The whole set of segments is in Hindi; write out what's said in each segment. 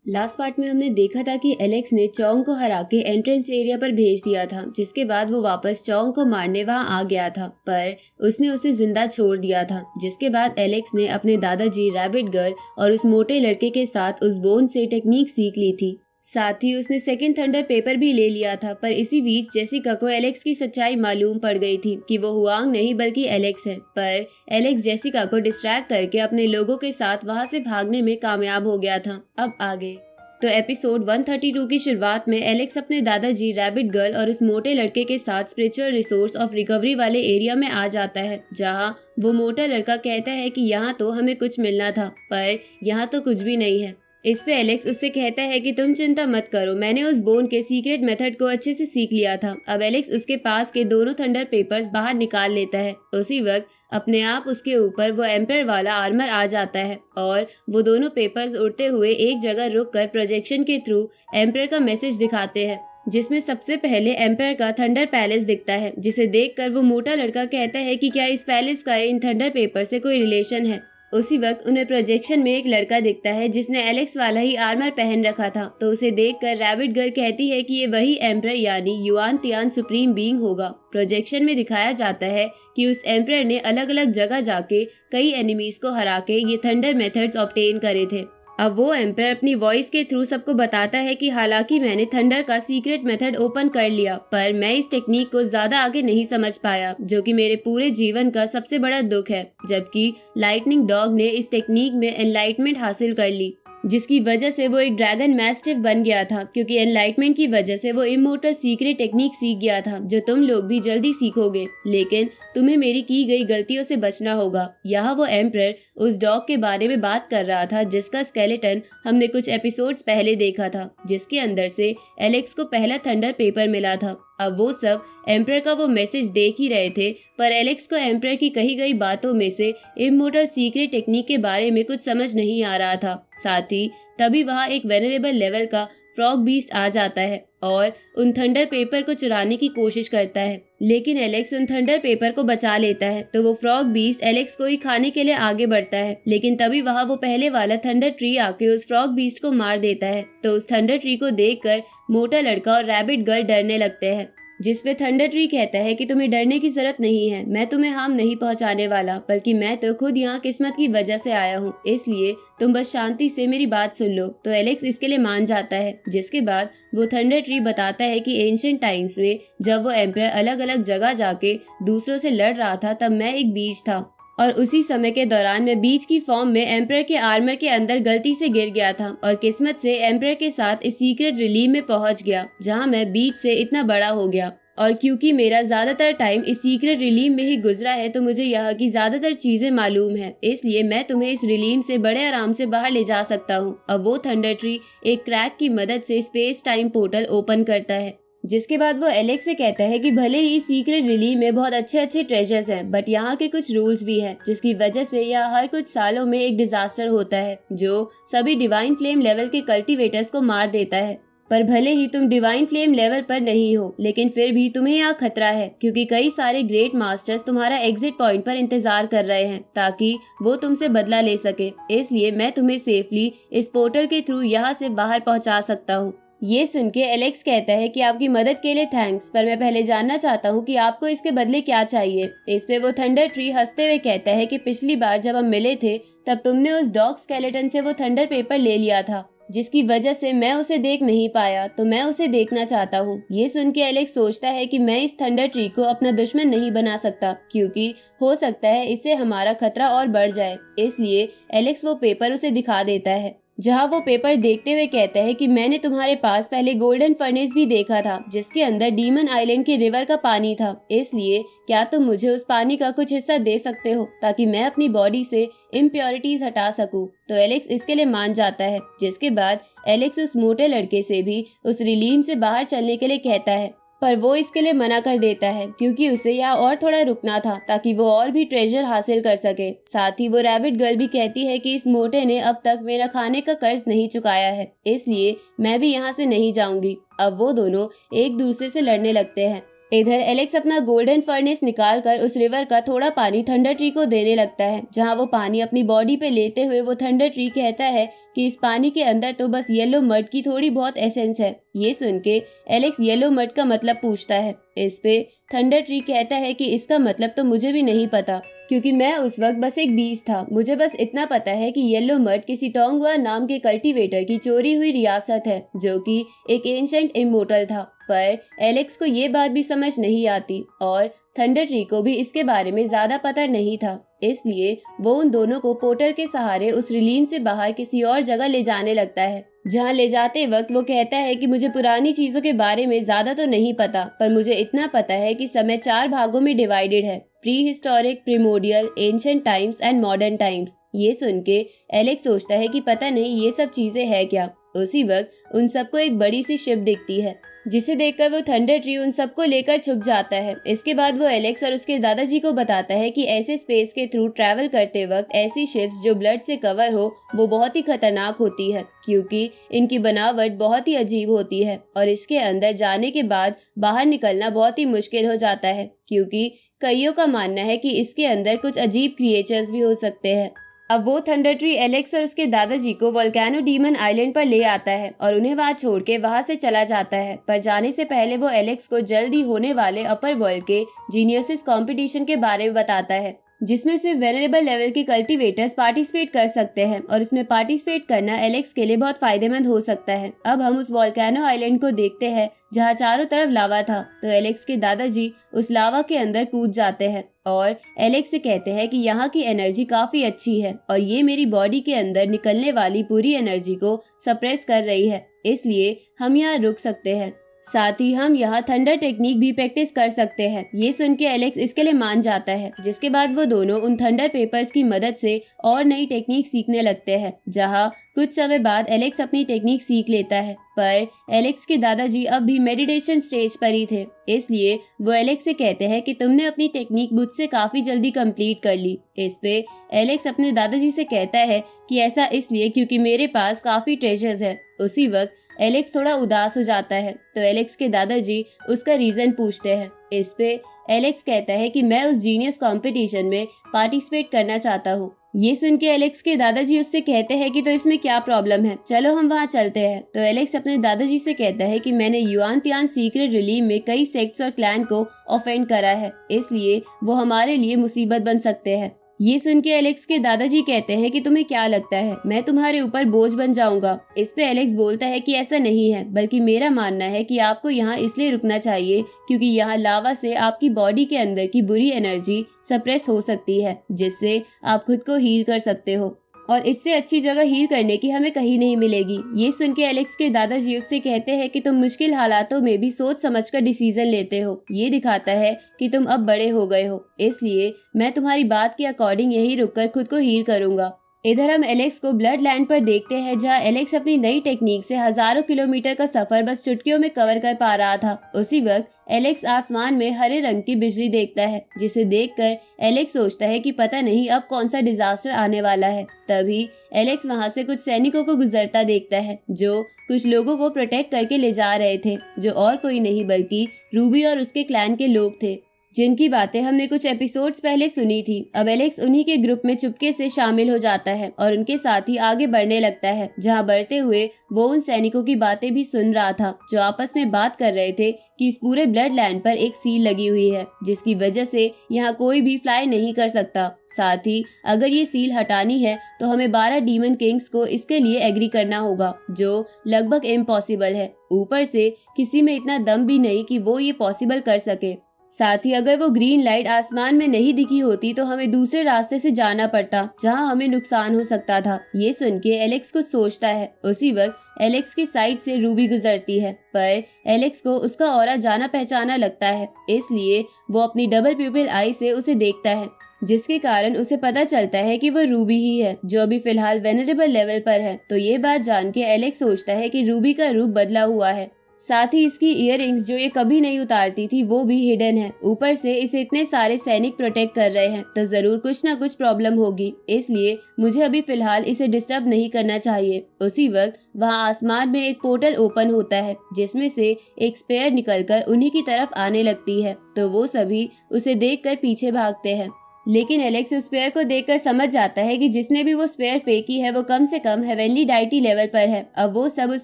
लास्ट पार्ट में हमने देखा था कि एलेक्स ने चोंग को हरा के एंट्रेंस एरिया पर भेज दिया था, जिसके बाद वो वापस चोंग को मारने वहां आ गया था, पर उसने उसे जिंदा छोड़ दिया था। जिसके बाद एलेक्स ने अपने दादाजी रैबिट गर्ल और उस मोटे लड़के के साथ उस बोन से टेक्निक सीख ली थी। साथ ही उसने सेकंड थंडर पेपर भी ले लिया था। पर इसी बीच जेसिका को एलेक्स की सच्चाई मालूम पड़ गई थी कि वो हुआंग नहीं बल्कि एलेक्स है। पर एलेक्स जेसिका को डिस्ट्रैक्ट करके अपने लोगों के साथ वहां से भागने में कामयाब हो गया था। अब आगे तो एपिसोड 132 की शुरुआत में एलेक्स अपने दादाजी रैबिट गर्ल और उस मोटे लड़के के साथ स्पिरिचुअल रिसोर्स ऑफ रिकवरी वाले एरिया में आ जाता है, जहां वो मोटा लड़का कहता है कि यहाँ तो हमें कुछ मिलना था, पर यहाँ तो कुछ भी नहीं है। इस पे एलेक्स उससे कहता है कि तुम चिंता मत करो, मैंने उस बोन के सीक्रेट मेथड को अच्छे से सीख लिया था। अब एलेक्स उसके पास के दोनों थंडर पेपर्स बाहर निकाल लेता है। उसी वक्त अपने आप उसके ऊपर वो एम्पर वाला आर्मर आ जाता है और वो दोनों पेपर्स उड़ते हुए एक जगह रुककर प्रोजेक्शन के थ्रू एम्पर का मैसेज दिखाते हैं, जिसमें सबसे पहले एम्पर का थंडर पैलेस दिखता है, जिसे देखकर वो मोटा लड़का कहता है कि क्या इस पैलेस का इन थंडर पेपर से कोई रिलेशन है। उसी वक्त उन्हें प्रोजेक्शन में एक लड़का दिखता है जिसने एलेक्स वाला ही आर्मर पहन रखा था, तो उसे देखकर रैबिट गर्ल कहती है कि ये वही एम्परर यानी युआन तियान सुप्रीम बीइंग होगा। प्रोजेक्शन में दिखाया जाता है कि उस एम्परर ने अलग अलग जगह जाके कई एनिमीज को हरा के ये थंडर मेथड्स ऑब्टेन करे थे। अब वो एम्परर अपनी वॉइस के थ्रू सबको बताता है कि हालांकि मैंने थंडर का सीक्रेट मेथड ओपन कर लिया, पर मैं इस टेक्निक को ज्यादा आगे नहीं समझ पाया, जो कि मेरे पूरे जीवन का सबसे बड़ा दुख है। जबकि लाइटनिंग डॉग ने इस टेक्निक में एनलाइटमेंट हासिल कर ली, जिसकी वजह से वो एक ड्रैगन मैस्टिफ बन गया था, क्योंकि एनलाइटमेंट की वजह से वो इमोर्टल सीक्रेट टेक्निक सीख गया था, जो तुम लोग भी जल्दी सीखोगे। लेकिन तुम्हें मेरी की गई गलतियों से बचना होगा। यहाँ वो एम्परर उस डॉग के बारे में बात कर रहा था जिसका स्केलेटन हमने कुछ एपिसोड्स पहले देखा था, जिसके अंदर से एलेक्स को पहला थंडर पेपर मिला था। अब वो सब एम्परर का वो मैसेज देख ही रहे थे, पर एलेक्स को एम्परर की कही गई बातों में से इमोर्टल सीक्रेट टेक्निक के बारे में कुछ समझ नहीं आ रहा था। साथ ही तभी वहाँ एक वेनरेबल लेवल का फ्रॉग बीस्ट आ जाता है और उन थंडर पेपर को चुराने की कोशिश करता है, लेकिन एलेक्स उन थंडर पेपर को बचा लेता है। तो वो फ्रॉग बीस्ट एलेक्स को ही खाने के लिए आगे बढ़ता है, लेकिन तभी वहाँ वो पहले वाला थंडर ट्री आके उस फ्रॉग बीस्ट को मार देता है। तो उस थंडर ट्री को देखकर मोटा लड़का और रैबिट गर्ल डरने लगते हैं, जिसपे थंडर ट्री कहता है कि तुम्हें डरने की जरूरत नहीं है, मैं तुम्हें हार्म नहीं पहुंचाने वाला, बल्कि मैं तो खुद यहाँ किस्मत की वजह से आया हूँ, इसलिए तुम बस शांति से मेरी बात सुन लो। तो एलेक्स इसके लिए मान जाता है, जिसके बाद वो थंडर ट्री बताता है कि एंशिएंट टाइम्स में जब वो एम्परर अलग अलग जगह जाके दूसरों से लड़ रहा था, तब मैं एक बीज था और उसी समय के दौरान मैं बीज की फॉर्म में एम्परर के आर्मर के अंदर गलती से गिर गया था और किस्मत से एम्परर के साथ इस सीक्रेट रिलीम में पहुंच गया, जहां मैं बीज से इतना बड़ा हो गया। और क्योंकि मेरा ज्यादातर टाइम इस सीक्रेट रिलीम में ही गुजरा है, तो मुझे यहाँ की ज्यादातर चीजें मालूम है, इसलिए मैं तुम्हें इस रिलीम से बड़े आराम से बाहर ले जा सकता हूँ। अब वो थंडर ट्री एक क्रैक की मदद से स्पेस टाइम पोर्टल ओपन करता है, जिसके बाद वो एलेक्स से कहता है कि भले ही सीक्रेट रिलीम में बहुत अच्छे अच्छे ट्रेजर्स हैं, बट यहाँ के कुछ रूल्स भी हैं, जिसकी वजह से यहाँ हर कुछ सालों में एक डिजास्टर होता है जो सभी डिवाइन फ्लेम लेवल के कल्टीवेटर्स को मार देता है। पर भले ही तुम डिवाइन फ्लेम लेवल पर नहीं हो, लेकिन फिर भी तुम्हें यहाँ खतरा है, क्योंकि कई सारे ग्रेट मास्टर्स तुम्हारा एग्जिट पॉइंट पर इंतजार कर रहे हैं ताकि वो तुमसे बदला ले सके। इसलिए मैं तुम्हें सेफली इस पोर्टल के थ्रू यहाँ से बाहर पहुँचा सकता हूँ। ये सुन के एलेक्स कहता है कि आपकी मदद के लिए थैंक्स, पर मैं पहले जानना चाहता हूँ कि आपको इसके बदले क्या चाहिए। इस पे वो थंडर ट्री हंसते हुए कहता है कि पिछली बार जब हम मिले थे, तब तुमने उस डॉग स्केलेटन से वो थंडर पेपर ले लिया था, जिसकी वजह से मैं उसे देख नहीं पाया, तो मैं उसे देखना चाहता हूँ। ये सुन के एलेक्स सोचता है कि मैं इस थंडर ट्री को अपना दुश्मन नहीं बना सकता, क्योंकि हो सकता है इससे हमारा खतरा और बढ़ जाए। इसलिए एलेक्स वो पेपर उसे दिखा देता है, जहाँ वो पेपर देखते हुए कहता है कि मैंने तुम्हारे पास पहले गोल्डन फर्नेस भी देखा था, जिसके अंदर डीमन आइलैंड के रिवर का पानी था, इसलिए क्या तुम मुझे उस पानी का कुछ हिस्सा दे सकते हो ताकि मैं अपनी बॉडी से इम्प्योरिटीज हटा सकूं। तो एलेक्स इसके लिए मान जाता है, जिसके बाद एलेक्स उस मोटे लड़के से भी उस रिलीम से बाहर चलने के लिए कहता है, पर वो इसके लिए मना कर देता है, क्योंकि उसे यहाँ और थोड़ा रुकना था ताकि वो और भी ट्रेजर हासिल कर सके। साथ ही वो रैबिट गर्ल भी कहती है कि इस मोटे ने अब तक मेरा खाने का कर्ज नहीं चुकाया है, इसलिए मैं भी यहाँ से नहीं जाऊंगी। अब वो दोनों एक दूसरे से लड़ने लगते हैं। इधर एलेक्स अपना गोल्डन फर्नेस निकालकर उस रिवर का थोड़ा पानी थंडर ट्री को देने लगता है। जहां वो पानी अपनी बॉडी पे लेते हुए वो थंडर ट्री कहता है कि इस पानी के अंदर तो बस येलो मड की थोड़ी बहुत एसेंस है। ये सुन के एलेक्स येलो मड का मतलब पूछता है। इस पे थंडर ट्री कहता है कि इसका मतलब तो मुझे भी नहीं पता, क्योंकि मैं उस वक्त बस एक बीज था। मुझे बस इतना पता है कि येलो मड किसी टोंगवा नाम के कल्टीवेटर की चोरी हुई रियासत है, जो कि एक एंशंट इमोर्टल था। पर एलेक्स को ये बात भी समझ नहीं आती और थंडर ट्री को भी इसके बारे में ज्यादा पता नहीं था। इसलिए वो उन दोनों को पोर्टल के सहारे उस रिलीम से बाहर किसी और जगह ले जाने लगता है। जहाँ ले जाते वक्त वो कहता है कि मुझे पुरानी चीजों के बारे में ज्यादा तो नहीं पता, पर मुझे इतना पता है कि समय 4 भागों में डिवाइडेड है, pre historic, primordial, ancient times and modern times. ये सुन के एलेक्स सोचता है कि पता नहीं ये सब चीजें है क्या। उसी वक्त उन सबको एक बड़ी सी शिप दिखती है, जिसे देखकर वो थंडर ट्री उन सबको लेकर छुप जाता है। इसके बाद वो एलेक्स और उसके दादाजी को बताता है कि ऐसे स्पेस के थ्रू ट्रैवल करते वक्त ऐसी शिप्स जो ब्लड से कवर हो वो बहुत ही खतरनाक होती है, क्योंकि इनकी बनावट बहुत ही अजीब होती है और इसके अंदर जाने के बाद बाहर निकलना बहुत ही मुश्किल हो जाता है, क्योंकि कईयों का मानना है कि इसके अंदर कुछ अजीब क्रिएचर्स भी हो सकते हैं। अब वो थंडर ट्री एलेक्स और उसके दादाजी को वोल्केनो डीमन आइलैंड पर ले आता है और उन्हें वहां छोड़ के वहां से चला जाता है। पर जाने से पहले वो एलेक्स को जल्द ही होने वाले अपर वर्ल्ड के जीनियसिस कंपटीशन के बारे में बताता है, जिसमें सिर्फ वेनरेबल लेवल के कल्टीवेटर्स पार्टिसिपेट कर सकते हैं और इसमें पार्टिसिपेट करना एलेक्स के लिए बहुत फायदेमंद हो सकता है। अब हम उस वोल्केनो आइलैंड को देखते हैं जहां चारों तरफ लावा था, तो एलेक्स के दादाजी उस लावा के अंदर कूद जाते हैं और एलेक्स से कहते हैं कि यहाँ की एनर्जी काफी अच्छी है और ये मेरी बॉडी के अंदर निकलने वाली पूरी एनर्जी को सप्रेस कर रही है, इसलिए हम यहाँ रुक सकते हैं। साथ ही हम यहाँ थंडर टेक्निक भी प्रैक्टिस कर सकते हैं। ये सुन के एलेक्स इसके लिए मान जाता है, जिसके बाद वो दोनों उन थंडर पेपर्स की मदद से और नई टेक्निक सीखने लगते हैं। जहाँ कुछ समय बाद एलेक्स अपनी टेक्निक सीख लेता है, पर एलेक्स के दादाजी अब भी मेडिटेशन स्टेज पर ही थे, इसलिए वो एलेक्स से कहते हैं कि तुमने अपनी टेक्निक मुझसे काफी जल्दी कंप्लीट कर ली। इस पे एलेक्स अपने दादाजी से कहता है कि ऐसा इसलिए क्योंकि मेरे पास काफी ट्रेजर्स है। उसी वक्त एलेक्स थोड़ा उदास हो जाता है, तो एलेक्स के दादाजी उसका रीजन पूछते हैं। इस पे एलेक्स कहता है कि मैं उस जीनियस कंपटीशन में पार्टिसिपेट करना चाहता हूँ। ये सुन के एलेक्स के दादाजी उससे कहते हैं कि तो इसमें क्या प्रॉब्लम है, चलो हम वहाँ चलते हैं। तो एलेक्स अपने दादाजी से कहता है कि मैंने युआन तियान सीक्रेट रिलीम में कई सेक्ट्स और क्लैन को ऑफेंड करा है, इसलिए वो हमारे लिए मुसीबत बन सकते हैं। ये सुन के एलेक्स के दादाजी कहते हैं कि तुम्हें क्या लगता है मैं तुम्हारे ऊपर बोझ बन जाऊंगा। इस पे एलेक्स बोलता है कि ऐसा नहीं है, बल्कि मेरा मानना है कि आपको यहाँ इसलिए रुकना चाहिए क्योंकि यहाँ लावा से आपकी बॉडी के अंदर की बुरी एनर्जी सप्रेस हो सकती है, जिससे आप खुद को हील कर सकते हो और इससे अच्छी जगह हील करने की हमें कहीं नहीं मिलेगी। ये सुन के एलेक्स के दादाजी उससे कहते हैं कि तुम मुश्किल हालातों में भी सोच समझकर डिसीजन लेते हो। ये दिखाता है कि तुम अब बड़े हो गए हो, इसलिए मैं तुम्हारी बात के अकॉर्डिंग यहीं रुककर खुद को हील करूंगा। इधर हम एलेक्स को ब्लड लैंड पर देखते हैं, जहां एलेक्स अपनी नई टेक्निक से हजारों किलोमीटर का सफर बस चुटकियों में कवर कर पा रहा था। उसी वक्त एलेक्स आसमान में हरे रंग की बिजली देखता है, जिसे देखकर एलेक्स सोचता है कि पता नहीं अब कौन सा डिजास्टर आने वाला है। तभी एलेक्स वहां से कुछ सैनिकों को गुजरता देखता है, जो कुछ लोगों को प्रोटेक्ट करके ले जा रहे थे, जो और कोई नहीं बल्कि रूबी और उसके क्लैन के लोग थे, जिनकी बातें हमने कुछ एपिसोड्स पहले सुनी थी। अब एलेक्स उन्हीं के ग्रुप में चुपके से शामिल हो जाता है और उनके साथ ही आगे बढ़ने लगता है। जहां बढ़ते हुए वो उन सैनिकों की बातें भी सुन रहा था, जो आपस में बात कर रहे थे कि इस पूरे ब्लड लैंड पर एक सील लगी हुई है, जिसकी वजह से यहाँ कोई भी फ्लाई नहीं कर सकता। साथ ही अगर ये सील हटानी है तो हमें 12 डीमन किंग्स को इसके लिए एग्री करना होगा, जो लगभग इम्पॉसिबल है। ऊपर से किसी में इतना दम भी नहीं कि वो ये पॉसिबल कर सके। साथ ही अगर वो ग्रीन लाइट आसमान में नहीं दिखी होती तो हमें दूसरे रास्ते से जाना पड़ता, जहां हमें नुकसान हो सकता था। ये सुन के एलेक्स कुछ सोचता है। उसी वक्त एलेक्स की साइड से रूबी गुजरती है, पर एलेक्स को उसका ऑरा जाना पहचाना लगता है, इसलिए वो अपनी डबल प्यूपिल आई से उसे देखता है, जिसके कारण उसे पता चलता है कि वो रूबी ही है, जो अभी फिलहाल वेनरेबल लेवल पर है। तो ये बात जान के एलेक्स सोचता है कि रूबी का रूप बदला हुआ है। साथ ही इसकी इयररिंग्स जो ये कभी नहीं उतारती थी वो भी हिडन है। ऊपर से इसे इतने सारे सैनिक प्रोटेक्ट कर रहे हैं तो जरूर कुछ ना कुछ प्रॉब्लम होगी, इसलिए मुझे अभी फिलहाल इसे डिस्टर्ब नहीं करना चाहिए। उसी वक्त वहाँ आसमान में एक पोर्टल ओपन होता है जिसमें से एक स्पेयर निकलकर उन्हीं की तरफ आने लगती है, तो वो सभी उसे देखकर पीछे भागते हैं। लेकिन एलेक्स उस स्पेयर को देखकर समझ जाता है कि जिसने भी वो स्पेयर फेंकी है वो कम से कम हेवनली डाइटी लेवल पर है। अब वो सब उस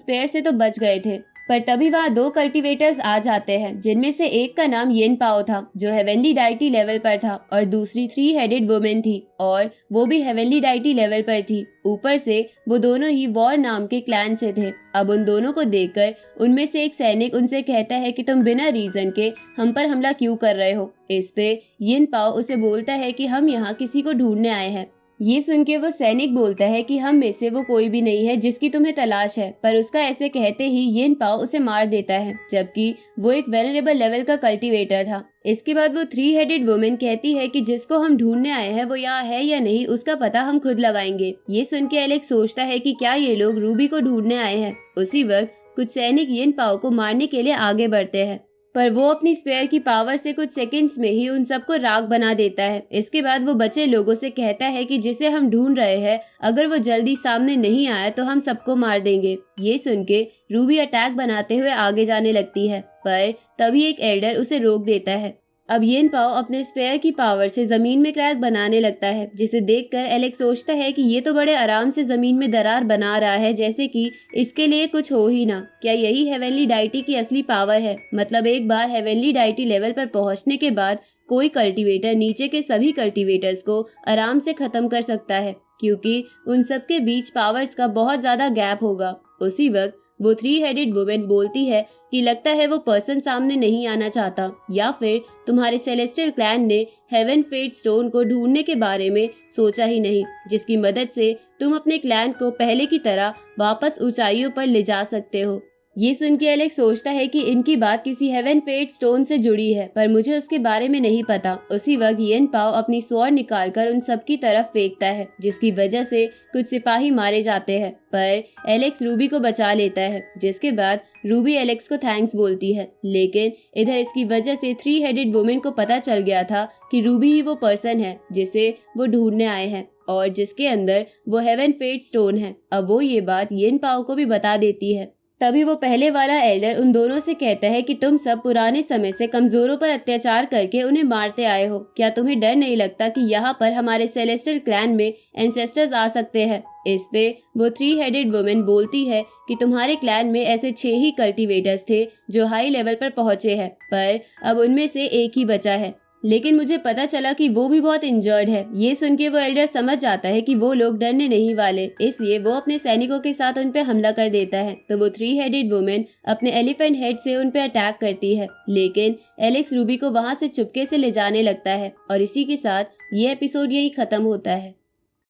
स्पेयर से तो बच गए थे, पर तभी वहाँ 2 कल्टीवेटर्स आ जाते हैं जिनमें से एक का नाम येन पाओ था जो हेवनली डाइटी लेवल पर था और दूसरी 3 हेडेड वुमेन थी और वो भी हेवनली डाइटी लेवल पर थी। ऊपर से वो दोनों ही वॉर नाम के क्लैन से थे। अब उन दोनों को देखकर उनमें से एक सैनिक उनसे कहता है कि तुम बिना रीजन के हम पर हमला क्यों कर रहे हो। इस पे येन पाओ उसे बोलता है कि हम यहाँ किसी को ढूंढने आए हैं। ये सुन के वो सैनिक बोलता है कि हम में से वो कोई भी नहीं है जिसकी तुम्हें तलाश है, पर उसका ऐसे कहते ही येन पाओ उसे मार देता है, जबकि वो एक वेनरेबल लेवल का कल्टीवेटर था। इसके बाद वो 3 हेडेड वुमेन कहती है कि जिसको हम ढूंढने आए हैं वो यहाँ है या नहीं उसका पता हम खुद लगाएंगे। ये सुन के एलेक्स सोचता है कि क्या ये लोग रूबी को ढूंढने आए हैं। उसी वक्त कुछ सैनिक येन पाओ को मारने के लिए आगे बढ़ते हैं, पर वो अपनी स्पेयर की पावर से कुछ सेकंड्स में ही उन सबको राख बना देता है। इसके बाद वो बचे लोगों से कहता है कि जिसे हम ढूंढ रहे हैं अगर वो जल्दी सामने नहीं आया तो हम सबको मार देंगे। ये सुन के रूबी अटैक बनाते हुए आगे जाने लगती है, पर तभी एक एल्डर उसे रोक देता है। अब येन पाओ अपने स्पेयर की पावर से जमीन में क्रैक बनाने लगता है, जिसे देखकर एलेक्स सोचता है कि ये तो बड़े आराम से जमीन में दरार बना रहा है, जैसे कि इसके लिए कुछ हो ही ना। क्या यही हेवनली डाइटी की असली पावर है? मतलब एक बार हेवनली डाइटी लेवल पर पहुंचने के बाद कोई कल्टीवेटर नीचे के सभी कल्टीवेटर्स को आराम से खत्म कर सकता है, क्योंकि उन सबके बीच पावर्स का बहुत ज्यादा गैप होगा। उसी वक्त वो 3 हेडेड वुमेन बोलती है कि लगता है वो पर्सन सामने नहीं आना चाहता, या फिर तुम्हारे सेलेस्टियल क्लैन ने हेवन फेट स्टोन को ढूंढने के बारे में सोचा ही नहीं, जिसकी मदद से तुम अपने क्लैन को पहले की तरह वापस ऊंचाइयों पर ले जा सकते हो। ये सुन के एलेक्स सोचता है कि इनकी बात किसी हेवन फेट स्टोन से जुड़ी है, पर मुझे उसके बारे में नहीं पता। उसी वक्त येन पाओ अपनी स्वॉर्ड निकालकर उन सब की तरफ फेंकता है, जिसकी वजह से कुछ सिपाही मारे जाते हैं, पर एलेक्स रूबी को बचा लेता है। जिसके बाद रूबी एलेक्स को थैंक्स बोलती है, लेकिन इधर इसकी वजह से 3 हेडेड वुमेन को पता चल गया था कि रूबी ही वो पर्सन है जिसे वो ढूंढने आए हैं और जिसके अंदर वो हेवन फेट स्टोन है। अब वो ये बात येन पाओ को भी बता देती है। तभी वो पहले वाला एल्डर उन दोनों से कहता है कि तुम सब पुराने समय से कमजोरों पर अत्याचार करके उन्हें मारते आए हो। क्या तुम्हें डर नहीं लगता कि यहाँ पर हमारे सेलेस्टियल क्लैन में एंसेस्टर्स आ सकते हैं? इस पे वो 3 हेडेड वुमेन बोलती है कि तुम्हारे क्लैन में ऐसे 6 ही कल्टीवेटर्स थे जो हाई लेवल पर पहुंचे हैं, पर अब उनमें से एक ही बचा है, लेकिन मुझे पता चला कि वो भी बहुत इंजर्ड है। ये सुन के वो एल्डर समझ जाता है कि वो लोग डरने नहीं वाले, इसलिए वो अपने सैनिकों के साथ उन पे हमला कर देता है। तो वो 3 हेडेड वुमेन अपने एलिफेंट हेड से उन पे अटैक करती है, लेकिन एलेक्स रूबी को वहां से चुपके से ले जाने लगता है और इसी के साथ ये एपिसोड यही खत्म होता है।